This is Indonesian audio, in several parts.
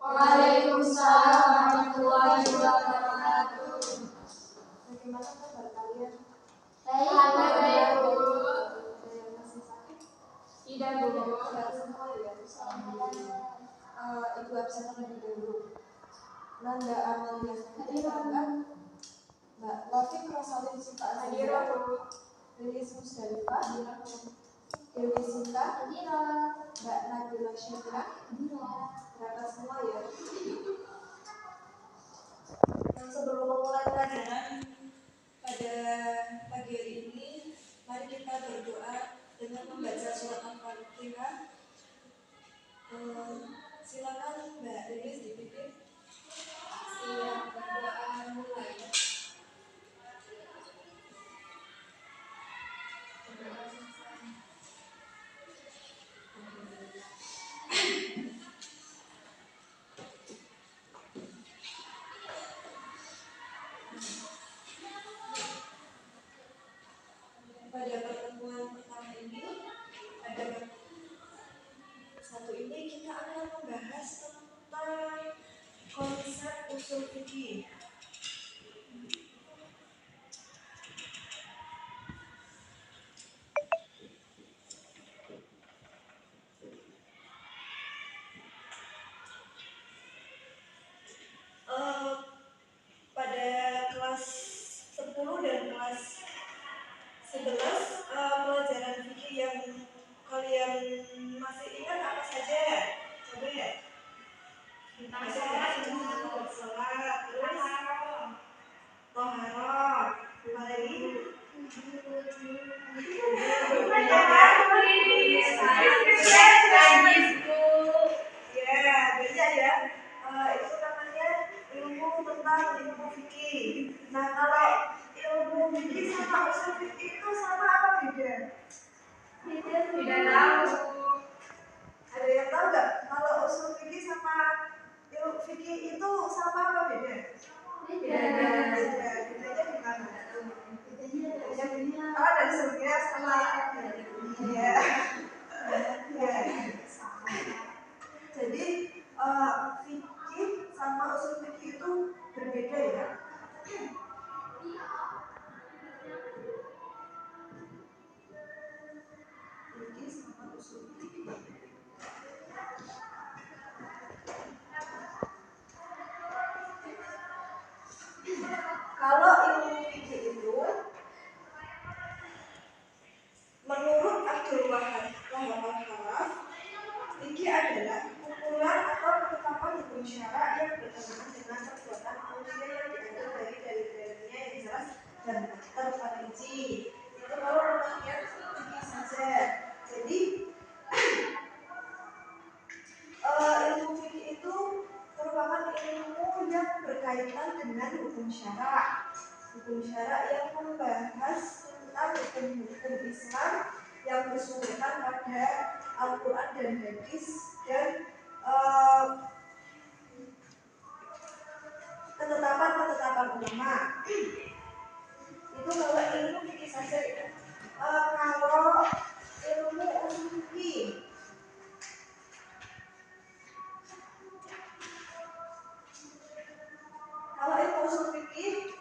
Waalaikumsalam warahmatullahi wabarakatuh. Bagaimana kabar kalian? Baik, Bu. Ada yang masih sakit? Tidak, Bu. Sehat semua ya? Ibu absen terlebih dahulu. Nanda Amalia Setiawan, Mbak Latif Rosalin Suka Azira, Lilis Musdalifah, Dewi Sinta, Mbak Nabila Syakira, berangkat semua ya. Sebelum memulai pelajaran pada pagi hari ini, mari kita berdoa dengan membaca surat Al-Fatihah. Silakan Mbak Lilis dipimpin. Silakan berdoa mulai. Pada pertemuan pertama ini, pada satu ini kita akan membahas tentang konsep usul fikih. Pada kelas 10 dan kelas 11 pelajaran fikih yang kalian masih ingat apa saja? Coba ya. Sholat, terus toharoh, apalagi? Ya, banyak ya. Itu namanya ilmu tentang ilmu fikih. Nah, kalau ilmu fikih sama usul fikih itu sama apa beda? Tidak tahu. Ada yang tahu nggak? Kalau usul fikih sama ilmu fikih itu sama apa beda? Bedanya di mana? Oh, dari sebenarnya sama. Ya. Jadi fikih sama usul fikih itu berbeda ya. Fikih sama usul fikih. Kalau ilmu fikih itu menurut Abdul Wahab Al-Khalaf, fikih adalah kumpulan atau ketetapan hukum syara yang berkenaan dengan perbuatan manusia yang diambil dari dalil-dalilnya yang jelas dan terperinci. Itu kalau pengertian fikih saja. Jadi ilmu fikih itu merupakan ilmu yang berkaitan dengan hukum syara. Hukum syara yang membahas tentang hukum-hukum Islam yang bersumberkan pada Al-Quran dan Hadis dan ketetapan-ketetapan ulama. Itu kalau ilmu fikih saja ya. Kalau ilmu usul fikih, kalau ilmu usul fikih,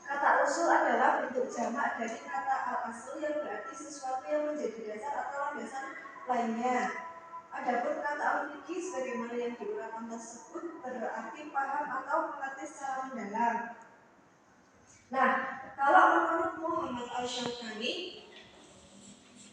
kata usul adalah bentuk jamak dari kata al-asl yang berarti sesuatu yang menjadi dasar atau landasan lainnya. Adapun kata al-fikih sebagaimana yang diuraikan tersebut berarti paham atau mengerti secara mendalam. Nah, kalau menurut Muhammad Al-Syaukani,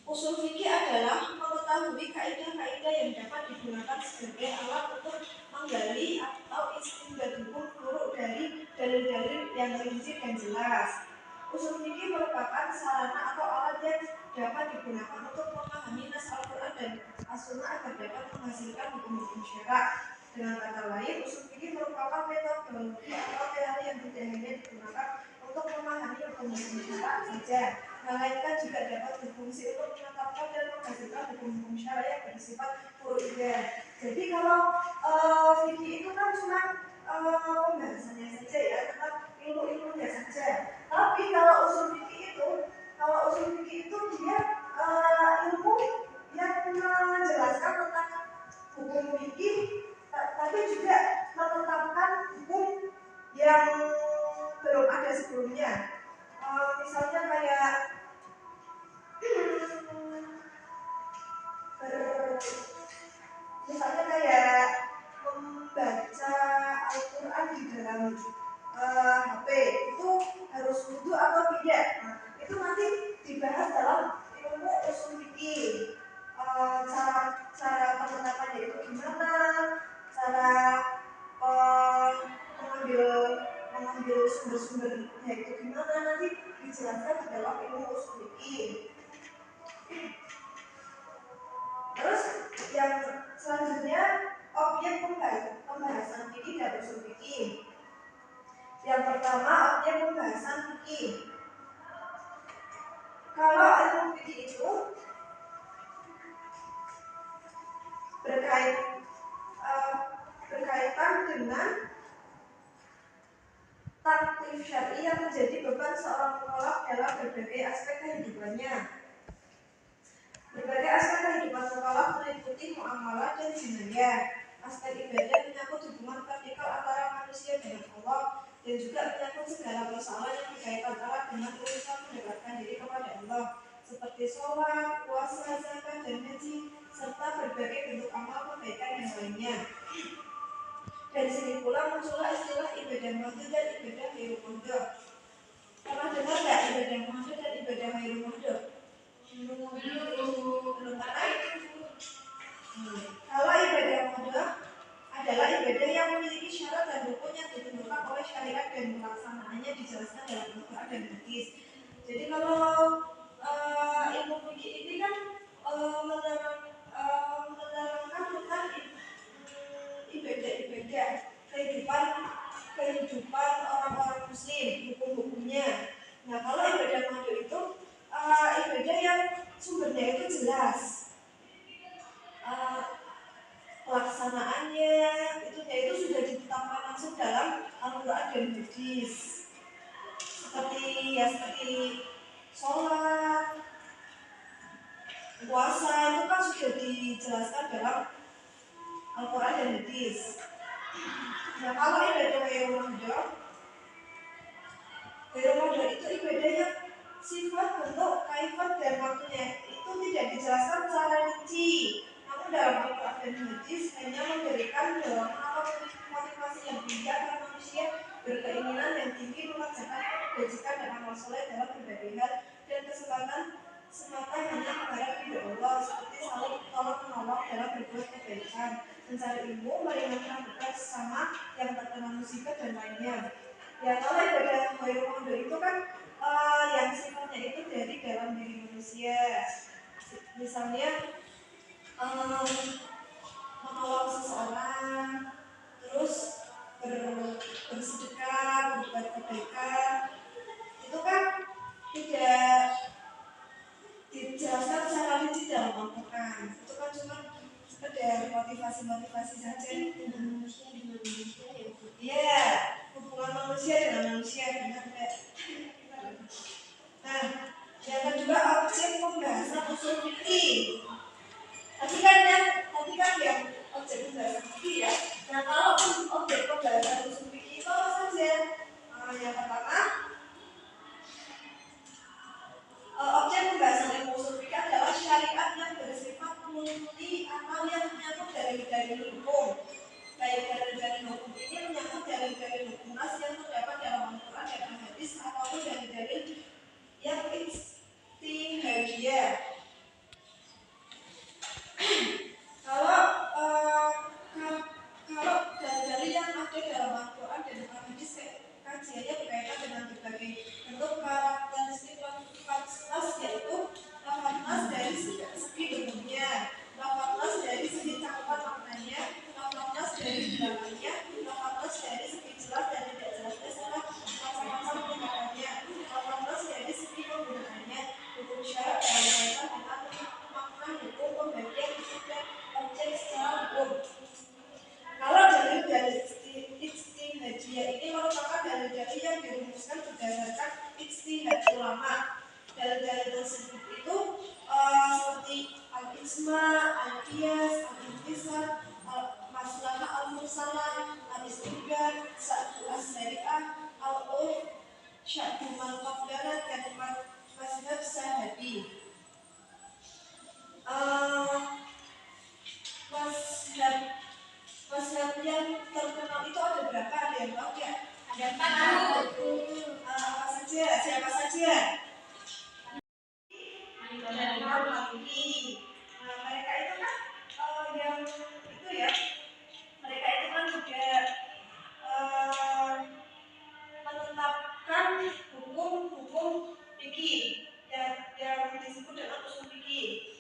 usul fikih adalah mengetahui kaidah-kaidah yang dapat digunakan sebagai alat untuk menggali atau istinbat hukum furu' dari dalil-dalil yang rinci dan jelas. Usul fikih merupakan sarana atau alat yang dapat digunakan untuk memahami nas Al-Quran dan As-Sunnah agar dapat menghasilkan hukum-hukum syara. Dengan kata lain, usul fikih merupakan metodologi atau teori yang tidak hanya digunakan untuk memahami hukum-hukum syara saja, melainkan juga dapat berfungsi untuk menetapkan dan menghasilkan hukum-hukum syara yang bersifat furu'iyah. Jadi kalau fikih itu kan cuma pembahasannya saja ya, tentang ilmu-ilmunya saja. Tapi kalau usul fikih itu dia ilmu yang menjelaskan tentang hukum fikih fikih itu berkaitan dengan taktif syar'i yang menjadi beban seorang mukallaf dalam berbagai aspek kehidupannya. Berbagai aspek kehidupan mukallaf meliputi muamalah dan jinayah. Aspek ibadah menyangkut hubungan vertikal antara manusia dengan Allah dan juga menyangkut segala persoalan yang berkaitan erat dengan urusan mendekatkan diri kepada Allah, seperti sholat, puasa, zakat, dan haji, serta berbagai bentuk amal kebaikan yang lainnya. Dari sini pula muncullah istilah ibadah mahdud dan ibadah ghairul mahdud. Pernah dengar nggak ibadah mahdud dan ibadah ghairul mahdud? Belum pernah? Kalau ibadah mahdud adalah ibadah yang memiliki syarat dan rukun yang ditentukan oleh syariat dan pelaksanaannya dijelaskan dalam Al-Quran dan hadis. Jadi kalau ilmu fikih ini kan menerangkan tentang ibadah-ibadah kehidupan orang-orang muslim, hukum-hukumnya. Nah, kalau ibadah mahdud itu ibadah yang sumbernya itu jelas, pelaksanaannya itu sudah ditetapkan langsung dalam Al-Quran dan hadis, seperti sholat, puasa itu kan sudah dijelaskan dalam Al-Quran dan hadis. Nah, kalau ibadah ghairul mahdud itu ibadah yang sifat, bentuk, kaifat, dan waktunya itu tidak dijelaskan secara rinci. Namun dalam Al-Quran dan hadis hanya memberikan dorongan atau motivasi yang tinggi agar manusia berkeinginan yang tinggi mengerjakan kebajikan dan amal soleh dalam berbagai hal, dan kesempatan semata hanya mengharap ridho Allah, seperti saling tolong menolong dalam berbuat kebaikan, mencari ilmu, meringankan beban sesama yang terkena musibah dan lainnya. Ya, kalau ibadah ghairul mahdud itu kan yang sifatnya itu dari dalam diri manusia. Misalnya menolong seseorang, terus bersedekah, berbuat kebaikan, itu kan tidak dijelaskan secara rinci dalam Al-Quran. Itu kan cuma sekedar motivasi-motivasi saja. Manusia dengan manusia ya. Iya, hubungan manusia dengan manusia, benar-benar. Nah, yang kedua objek pembahasan usul fikih. Tadi kan yang objek pembahasan fikih ya. Nah, kalau objek pembahasan usul fikih itu apa saja? Yang pertama, objek pembahasan ilmu usul fikih adalah syariat yang bersifat multi atau yang menyangkut dari hukum. Baik dari hukum ini menyangkut dari hukum nas yang terdapat dalam Al-Quran dan hadis, ataupun dari yang ijtihadiyah. Kalau dari yang ada dalam Al-Quran dan hadis, kajiannya berkaitan dengan berbagai bentuk karakteristik lafaz nas, yaitu lafaz nas dari segi bentuknya, lafaz nas dari segi cakupan maknanya, lafaz nas dari jumlahnya, lafaz nas dari segi jelas dan tidak jelasnya, serta macam-macam penggunaannya, lafaz nas dari segi penggunaannya, hukum syarat dalam kaitan dengan makna hukum, pembagian isim dan objek secara hukum. Kalau dalil ijtihadiyah ini merupakan dalil-dalil yang dirumuskan berdasarkan ijtihad ulama. Dalil-dalil tersebut itu seperti al-ijma, al-qiyas, al-intisar, al-maslahah al-mursalah, al-istidlal, sa'du as-syari'ah, al-urf, sya'du man qablana, dan mazhab sahabi. Mazhab yang terkenal itu ada berapa? Ada yang tahu ya? Ada 4. Apa saja? Siapa saja? Maliki. Mereka itu kan yang itu ya. Mereka itu kan juga menetapkan hukum-hukum fikih yang disebut dengan usul fikih.